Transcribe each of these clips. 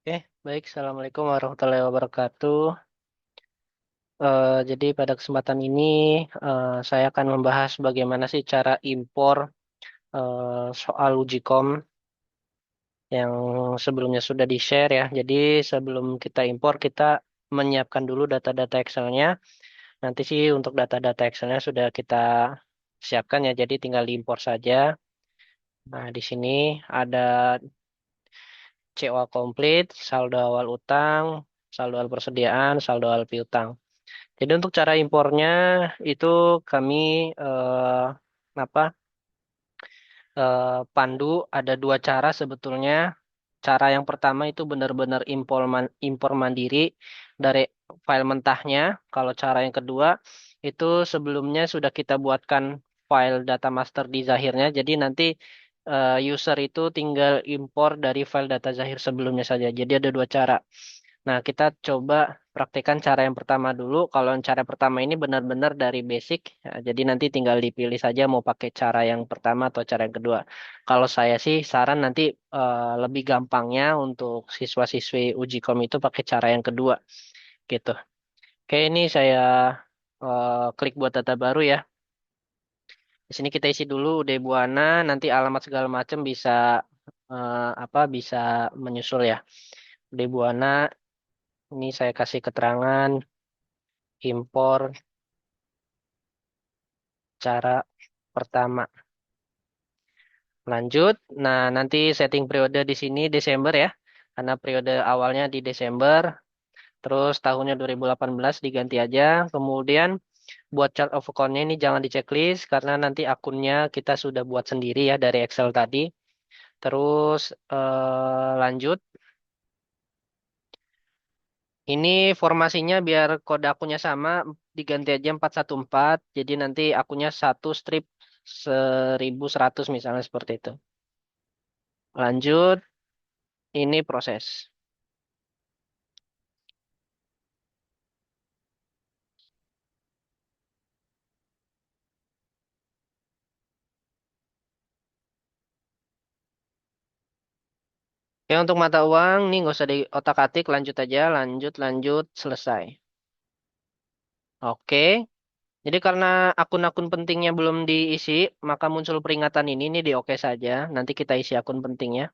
Oke, baik. Assalamualaikum warahmatullahi wabarakatuh. Jadi pada kesempatan ini saya akan membahas bagaimana sih cara impor soal uji kom yang sebelumnya sudah di-share ya. Jadi sebelum kita impor, kita menyiapkan dulu data-data Excel-nya. Nanti sih untuk data-data Excel-nya sudah kita siapkan ya, jadi tinggal diimpor saja. Nah, di sini ada COA komplit, saldo awal utang, saldo awal persediaan, saldo awal piutang. Jadi untuk cara impornya itu kami apa pandu ada dua cara sebetulnya. Cara yang pertama itu benar-benar impor mandiri dari file mentahnya. Kalau cara yang kedua itu sebelumnya sudah kita buatkan file data master di Zahirnya. Jadi nanti user itu tinggal impor dari file data Zahir sebelumnya saja. Jadi ada dua cara. Nah, kita coba praktekkan cara yang pertama dulu. Kalau yang cara pertama ini benar-benar dari basic, ya, jadi nanti tinggal dipilih saja mau pakai cara yang pertama atau cara yang kedua. Kalau saya sih saran nanti lebih gampangnya untuk siswa-siswi uji kom itu pakai cara yang kedua, gitu. Oke, ini saya klik buat data baru ya. Di sini kita isi dulu UD Buana, nanti alamat segala macam bisa bisa menyusul ya. UD Buana, ini saya kasih keterangan impor cara pertama. Lanjut. Nah, nanti setting periode di sini Desember ya. Karena periode awalnya di Desember, terus tahunnya 2018 diganti aja. Kemudian buat chart of account-nya ini jangan di checklist karena nanti akunnya kita sudah buat sendiri ya dari Excel tadi. Terus lanjut. Ini formasinya biar kode akunnya sama diganti aja 414. Jadi nanti akunnya satu strip 1100 misalnya seperti itu. Lanjut, ini proses. Ya untuk mata uang nih nggak usah diotak-atik, lanjut aja, lanjut, lanjut, selesai. Oke, jadi karena akun-akun pentingnya belum diisi, maka muncul peringatan ini nih di oke saja. Nanti kita isi akun pentingnya.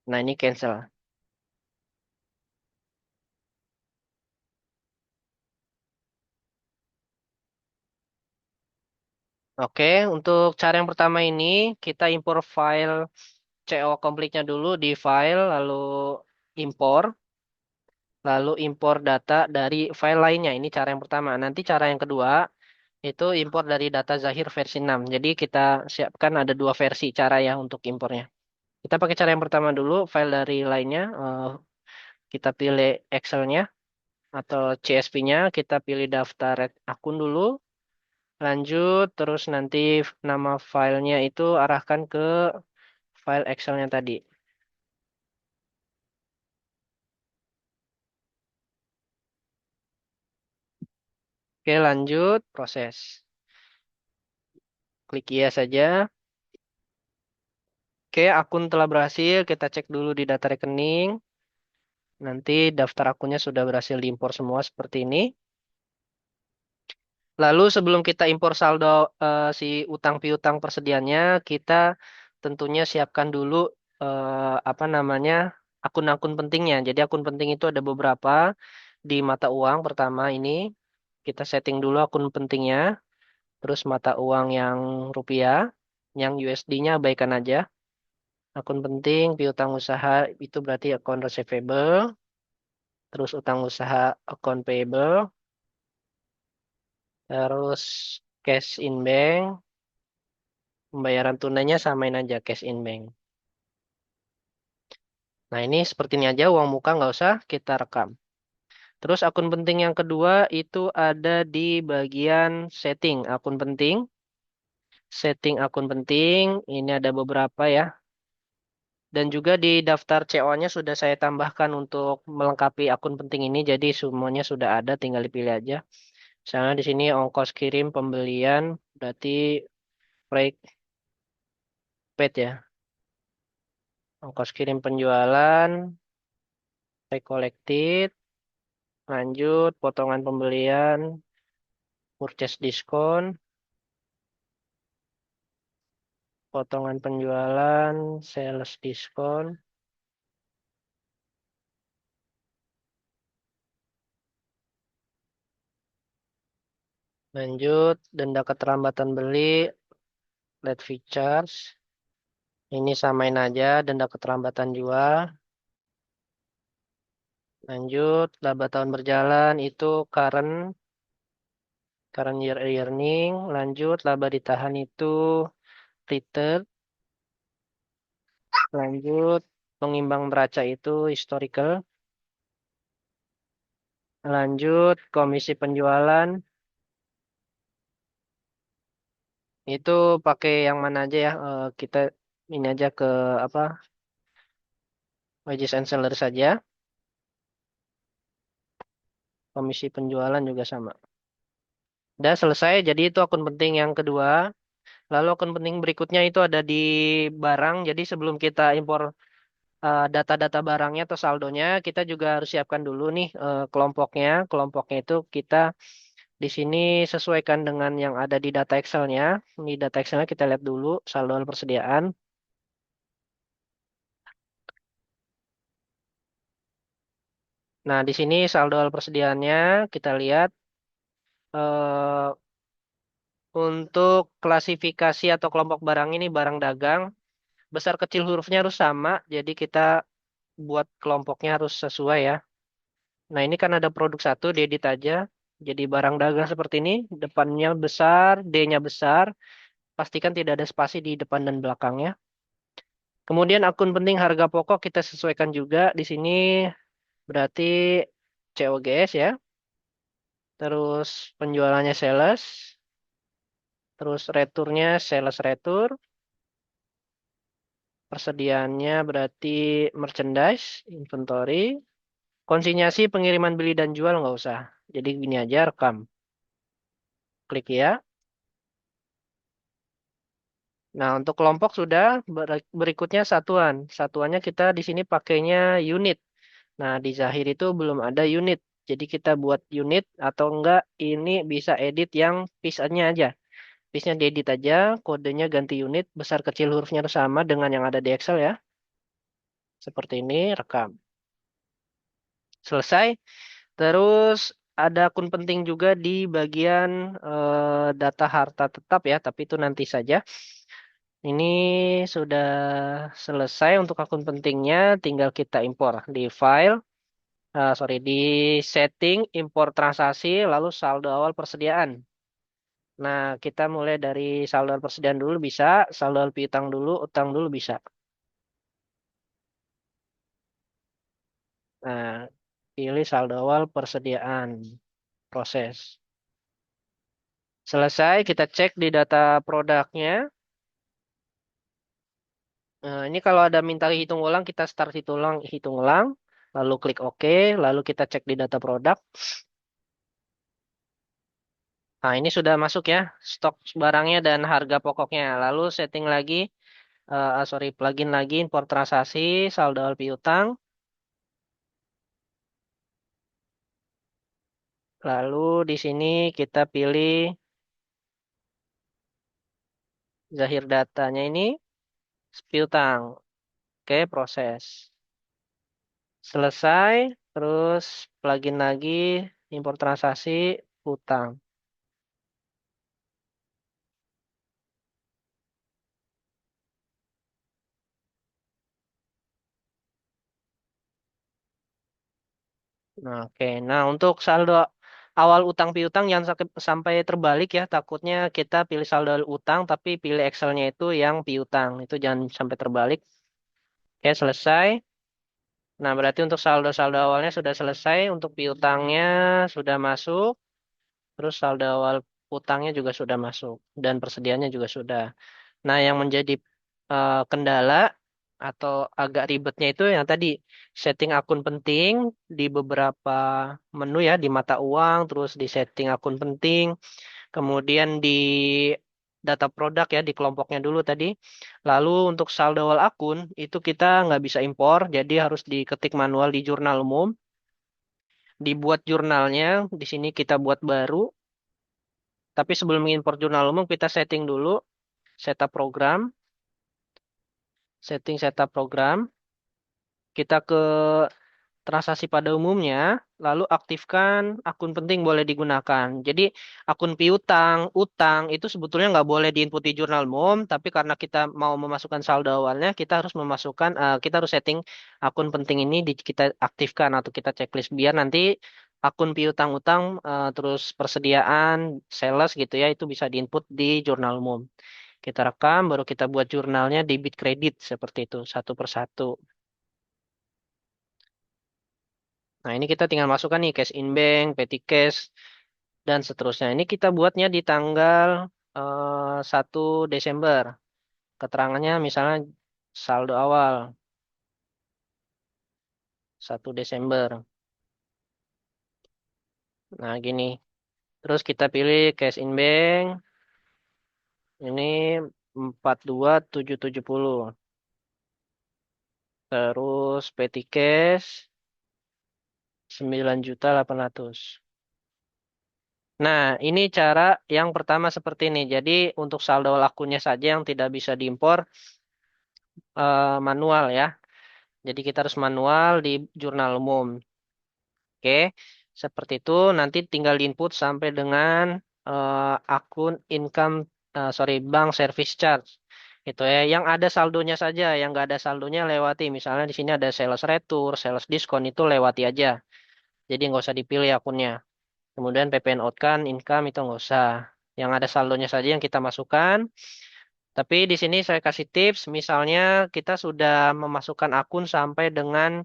Nah ini cancel. Oke, untuk cara yang pertama ini kita impor file CO komplitnya dulu di file, impor, lalu impor data dari file lainnya. Ini cara yang pertama. Nanti cara yang kedua itu impor dari data Zahir versi 6. Jadi kita siapkan ada dua versi cara ya untuk impornya. Kita pakai cara yang pertama dulu, file dari lainnya. Kita pilih Excel-nya atau CSV-nya. Kita pilih daftar akun dulu. Lanjut, terus nanti nama filenya itu arahkan ke file Excel-nya tadi. Oke, lanjut, proses. Klik iya saja. Oke, akun telah berhasil. Kita cek dulu di data rekening. Nanti daftar akunnya sudah berhasil diimpor semua seperti ini. Lalu sebelum kita impor saldo si utang piutang persediaannya, kita tentunya siapkan dulu apa namanya akun-akun pentingnya. Jadi akun penting itu ada beberapa di mata uang. Pertama ini kita setting dulu akun pentingnya, terus mata uang yang rupiah, yang USD-nya abaikan aja. Akun penting piutang usaha itu berarti akun receivable, terus utang usaha akun payable, terus cash in bank. Pembayaran tunainya samain aja cash in bank. Nah ini seperti ini aja uang muka nggak usah kita rekam. Terus akun penting yang kedua itu ada di bagian setting akun penting. Setting akun penting ini ada beberapa ya. Dan juga di daftar CO-nya sudah saya tambahkan untuk melengkapi akun penting ini. Jadi semuanya sudah ada tinggal dipilih aja. Misalnya di sini ongkos kirim pembelian berarti prepaid ya. Ongkos kirim penjualan. Recollected, lanjut, potongan pembelian, purchase diskon, potongan penjualan, sales diskon, lanjut, denda keterlambatan beli, late fee charge. Ini samain aja, denda keterlambatan jual. Lanjut, laba tahun berjalan itu current year earning. Lanjut, laba ditahan itu return. Lanjut, pengimbang neraca itu historical. Lanjut, komisi penjualan itu pakai yang mana aja ya? Kita ini aja ke apa? Wages and seller saja. Komisi penjualan juga sama. Udah selesai. Jadi itu akun penting yang kedua. Lalu akun penting berikutnya itu ada di barang. Jadi sebelum kita impor data-data barangnya atau saldonya, kita juga harus siapkan dulu nih kelompoknya. Kelompoknya itu kita di sini sesuaikan dengan yang ada di data Excel-nya. Di data Excel-nya kita lihat dulu saldo persediaan. Nah, di sini saldo persediaannya kita lihat eh, untuk klasifikasi atau kelompok barang ini barang dagang, besar kecil hurufnya harus sama. Jadi kita buat kelompoknya harus sesuai ya. Nah, ini kan ada produk satu, diedit aja. Jadi barang dagang seperti ini, depannya besar, D-nya besar, pastikan tidak ada spasi di depan dan belakangnya. Kemudian akun penting harga pokok kita sesuaikan juga. Di sini berarti COGS ya. Terus penjualannya sales. Terus returnya sales retur. Persediaannya berarti merchandise, inventory. Konsinyasi pengiriman beli dan jual nggak usah. Jadi gini aja rekam. Klik ya. Nah, untuk kelompok sudah berikutnya satuan. Satuannya kita di sini pakainya unit. Nah, di Zahir itu belum ada unit. Jadi kita buat unit atau enggak ini bisa edit yang piece-nya aja. Piece-nya diedit aja, kodenya ganti unit, besar kecil hurufnya harus sama dengan yang ada di Excel ya. Seperti ini, rekam. Selesai. Terus ada akun penting juga di bagian data harta tetap ya, tapi itu nanti saja. Ini sudah selesai untuk akun pentingnya, tinggal kita impor di file, di setting, impor transaksi, lalu saldo awal persediaan. Nah, kita mulai dari saldo awal persediaan dulu bisa, saldo awal piutang dulu, utang dulu bisa. Nah, pilih saldo awal persediaan, proses. Selesai, kita cek di data produknya. Ini kalau ada minta hitung ulang, kita start hitung ulang, lalu klik OK, lalu kita cek di data produk. Nah, ini sudah masuk ya, stok barangnya dan harga pokoknya. Lalu setting lagi, plugin lagi, import transaksi, saldo awal piutang. Lalu di sini kita pilih Zahir datanya ini, piutang. Oke, proses. Selesai, terus plugin lagi, import transaksi, utang. Nah, oke. Nah, untuk saldo awal utang piutang jangan sampai terbalik ya. Takutnya kita pilih saldo utang tapi pilih Excelnya itu yang piutang. Itu jangan sampai terbalik. Oke, selesai. Nah, berarti untuk saldo-saldo awalnya sudah selesai. Untuk piutangnya sudah masuk. Terus saldo awal utangnya juga sudah masuk. Dan persediaannya juga sudah. Nah, yang menjadi kendala atau agak ribetnya itu yang tadi setting akun penting di beberapa menu ya di mata uang, terus di setting akun penting, kemudian di data produk ya di kelompoknya dulu tadi. Lalu untuk saldo awal akun itu kita nggak bisa impor, jadi harus diketik manual di jurnal umum. Dibuat jurnalnya, di sini kita buat baru. Tapi sebelum mengimpor jurnal umum kita setting dulu, setup program, setting setup program. Kita ke transaksi pada umumnya, lalu aktifkan akun penting boleh digunakan. Jadi akun piutang, utang itu sebetulnya nggak boleh diinput di jurnal umum, tapi karena kita mau memasukkan saldo awalnya, kita harus memasukkan, kita harus setting akun penting ini kita aktifkan atau kita checklist biar nanti akun piutang utang, terus persediaan, sales gitu ya, itu bisa diinput di jurnal umum. Kita rekam, baru kita buat jurnalnya debit kredit seperti itu, satu persatu. Nah, ini kita tinggal masukkan nih cash in bank, petty cash, dan seterusnya. Ini kita buatnya di tanggal 1 Desember. Keterangannya misalnya saldo awal 1 Desember. Nah, gini. Terus kita pilih cash in bank. Ini 42.770. Terus petty cash 9.800. Nah, ini cara yang pertama seperti ini. Jadi, untuk saldo lakunya saja yang tidak bisa diimpor manual ya. Jadi kita harus manual di jurnal umum. Oke, seperti itu. Nanti tinggal input sampai dengan akun income, sorry, bank service charge. Itu ya, yang ada saldonya saja, yang nggak ada saldonya lewati. Misalnya di sini ada sales retur, sales diskon itu lewati aja. Jadi nggak usah dipilih akunnya. Kemudian PPN outcome, income itu nggak usah. Yang ada saldonya saja yang kita masukkan. Tapi di sini saya kasih tips, misalnya kita sudah memasukkan akun sampai dengan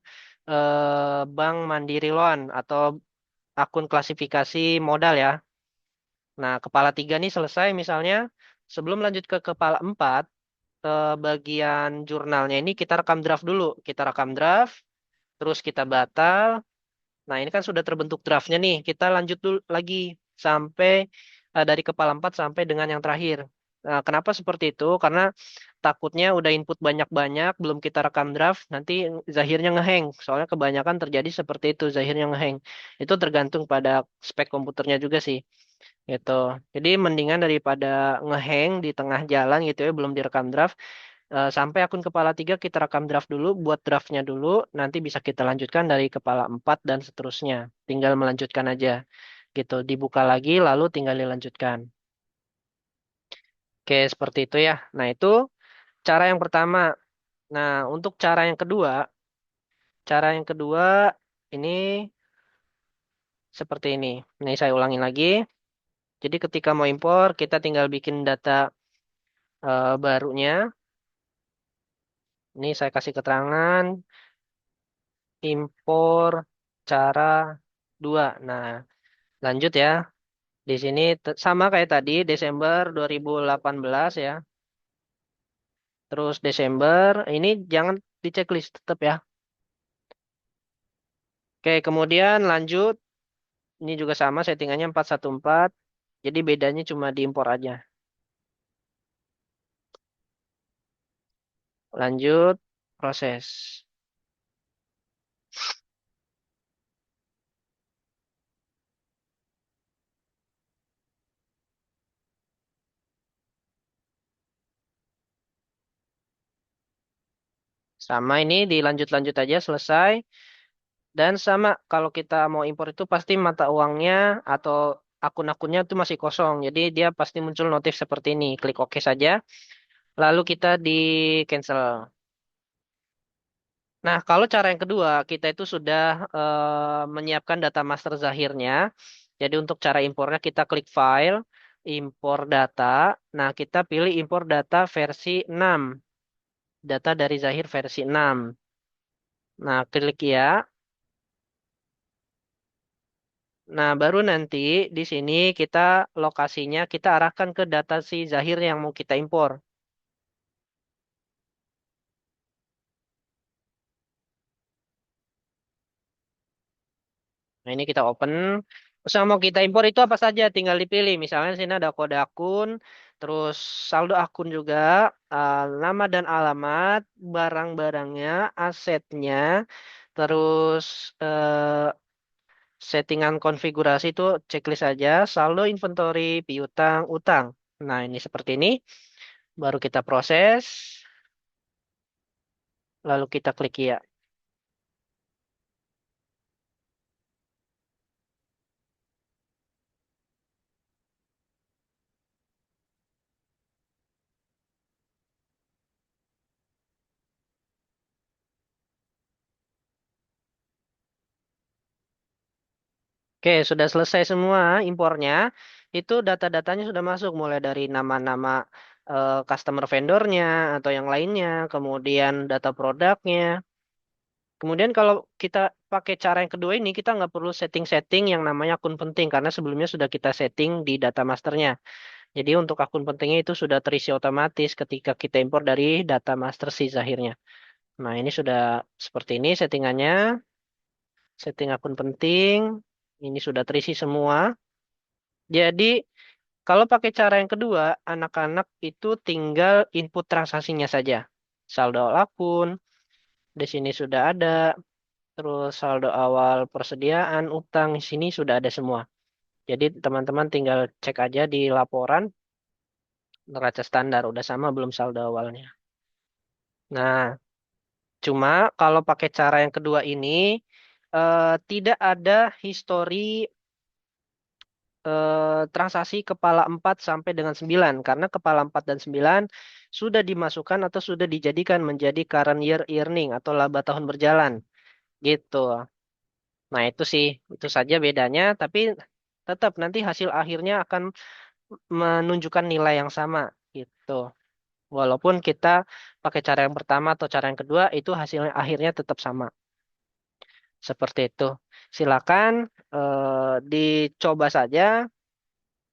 Bank Mandiri Loan atau akun klasifikasi modal ya. Nah, kepala tiga ini selesai misalnya, sebelum lanjut ke kepala empat, bagian jurnalnya ini kita rekam draft dulu. Kita rekam draft, terus kita batal. Nah, ini kan sudah terbentuk draftnya nih. Kita lanjut dulu lagi sampai dari kepala 4 sampai dengan yang terakhir. Nah, kenapa seperti itu? Karena takutnya udah input banyak-banyak, belum kita rekam draft, nanti Zahirnya ngeheng. Soalnya kebanyakan terjadi seperti itu, Zahirnya ngeheng. Itu tergantung pada spek komputernya juga sih. Gitu. Jadi mendingan daripada ngeheng di tengah jalan gitu ya, belum direkam draft, sampai akun kepala tiga kita rekam draft dulu, buat draftnya dulu, nanti bisa kita lanjutkan dari kepala 4 dan seterusnya. Tinggal melanjutkan aja. Gitu, dibuka lagi lalu tinggal dilanjutkan. Oke, seperti itu ya. Nah, itu cara yang pertama. Nah, untuk cara yang kedua ini seperti ini. Ini saya ulangi lagi. Jadi ketika mau impor, kita tinggal bikin data barunya. Ini saya kasih keterangan impor cara 2. Nah, lanjut ya. Di sini sama kayak tadi Desember 2018 ya. Terus Desember ini jangan di checklist tetap ya. Oke, kemudian lanjut. Ini juga sama settingannya 414. Jadi bedanya cuma diimpor aja. Lanjut proses. Sama ini dilanjut-lanjut aja selesai. Dan sama kalau kita mau impor itu pasti mata uangnya atau akun-akunnya itu masih kosong. Jadi dia pasti muncul notif seperti ini. Klik OK saja. Lalu kita di cancel. Nah, kalau cara yang kedua, kita itu sudah menyiapkan data master Zahirnya. Jadi untuk cara impornya kita klik file, impor data. Nah, kita pilih impor data versi 6. Data dari Zahir versi 6. Nah, klik ya. Nah, baru nanti di sini kita lokasinya kita arahkan ke data si Zahir yang mau kita impor. Nah, ini kita open. Yang mau kita impor itu apa saja, tinggal dipilih. Misalnya di sini ada kode akun, terus saldo akun juga, nama dan alamat, barang-barangnya, asetnya, terus settingan konfigurasi itu checklist saja, saldo inventory, piutang, utang. Nah, ini seperti ini. Baru kita proses, lalu kita klik ya. Oke, sudah selesai semua impornya. Itu data-datanya sudah masuk mulai dari nama-nama customer vendornya atau yang lainnya, kemudian data produknya. Kemudian kalau kita pakai cara yang kedua ini, kita nggak perlu setting-setting yang namanya akun penting karena sebelumnya sudah kita setting di data masternya. Jadi untuk akun pentingnya itu sudah terisi otomatis ketika kita impor dari data master si Zahirnya. Nah, ini sudah seperti ini settingannya, setting akun penting. Ini sudah terisi semua. Jadi kalau pakai cara yang kedua, anak-anak itu tinggal input transaksinya saja. Saldo akun, di sini sudah ada. Terus saldo awal persediaan, utang, di sini sudah ada semua. Jadi teman-teman tinggal cek aja di laporan neraca standar, udah sama belum saldo awalnya. Nah, cuma kalau pakai cara yang kedua ini, tidak ada histori transaksi kepala 4 sampai dengan 9 karena kepala 4 dan 9 sudah dimasukkan atau sudah dijadikan menjadi current year earning atau laba tahun berjalan gitu. Nah, itu sih itu saja bedanya tapi tetap nanti hasil akhirnya akan menunjukkan nilai yang sama gitu. Walaupun kita pakai cara yang pertama atau cara yang kedua itu hasilnya akhirnya tetap sama. Seperti itu. Silakan dicoba saja.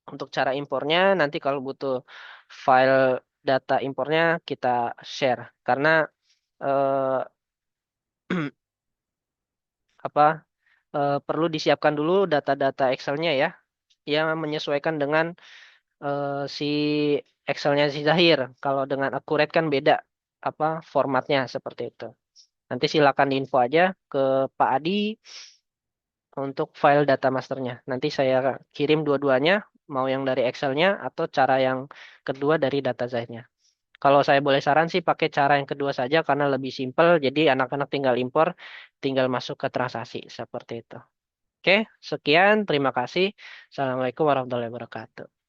Untuk cara impornya, nanti kalau butuh file data impornya kita share. Karena eh, apa perlu disiapkan dulu data-data Excel-nya ya, yang menyesuaikan dengan si Excel-nya si Zahir. Kalau dengan Accurate kan beda apa formatnya seperti itu. Nanti silakan diinfo aja ke Pak Adi untuk file data masternya. Nanti saya kirim dua-duanya, mau yang dari Excel-nya atau cara yang kedua dari data Zahirnya. Kalau saya boleh saran sih pakai cara yang kedua saja karena lebih simpel. Jadi anak-anak tinggal impor, tinggal masuk ke transaksi seperti itu. Oke, sekian. Terima kasih. Assalamualaikum warahmatullahi wabarakatuh.